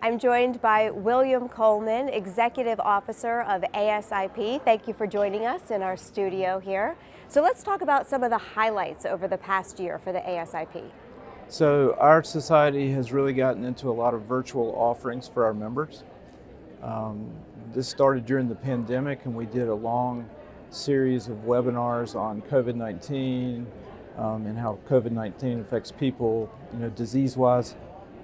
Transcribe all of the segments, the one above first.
I'm joined by William Coleman, Executive Officer of ASIP. Thank you for joining us in our studio here. So let's talk about some of the highlights over the past year for the ASIP. So our society has really gotten into a lot of virtual offerings for our members. This started during the pandemic, and we did a long series of webinars on COVID-19 and how COVID-19 affects people, disease-wise.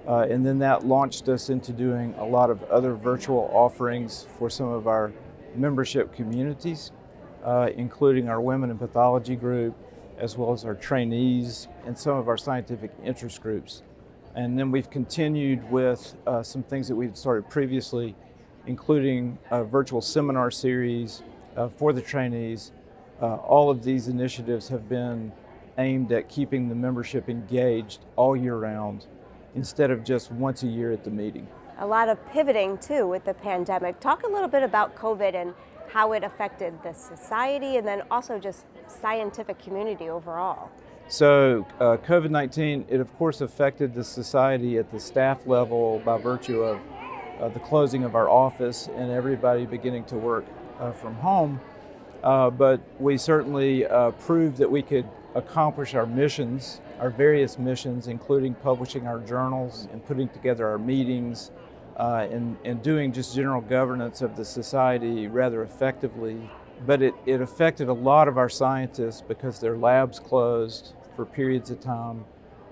And then that launched us into doing a lot of other virtual offerings for some of our membership communities, including our Women in Pathology group, as well as our trainees and some of our scientific interest groups. And then we've continued with some things that we'd started previously, including a virtual seminar series for the trainees. All of these initiatives have been aimed at keeping the membership engaged all year round, instead of just once a year at the meeting. A lot of pivoting too with the pandemic. Talk a little bit about COVID and how it affected the society and then also just scientific community overall. So COVID-19, it of course affected the society at the staff level by virtue of the closing of our office and everybody beginning to work from home. But we certainly proved that we could accomplish our missions, our various missions, including publishing our journals and putting together our meetings and doing just general governance of the society rather effectively. But it affected a lot of our scientists because their labs closed for periods of time.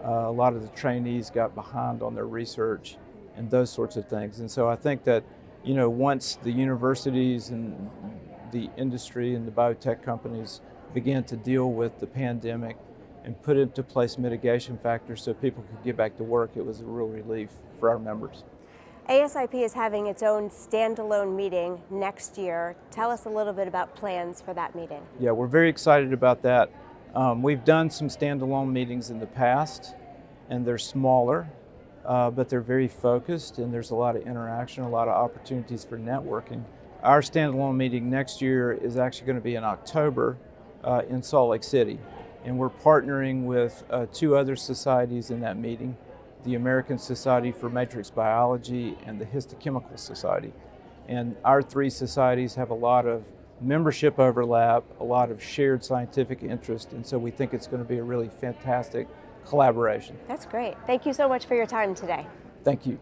A lot of the trainees got behind on their research and those sorts of things. And so I think that, once the universities and the industry and the biotech companies began to deal with the pandemic and put into place mitigation factors so people could get back to work, it was a real relief for our members. ASIP is having its own standalone meeting next year. Tell us a little bit about plans for that meeting. Yeah, we're very excited about that. We've done some standalone meetings in the past, and they're smaller, but they're very focused, and there's a lot of interaction, a lot of opportunities for networking. Our standalone meeting next year is actually going to be in October in Salt Lake City, and we're partnering with two other societies in that meeting, the American Society for Matrix Biology and the Histochemical Society. And our three societies have a lot of membership overlap, a lot of shared scientific interest, and so we think it's going to be a really fantastic collaboration. That's great. Thank you so much for your time today. Thank you.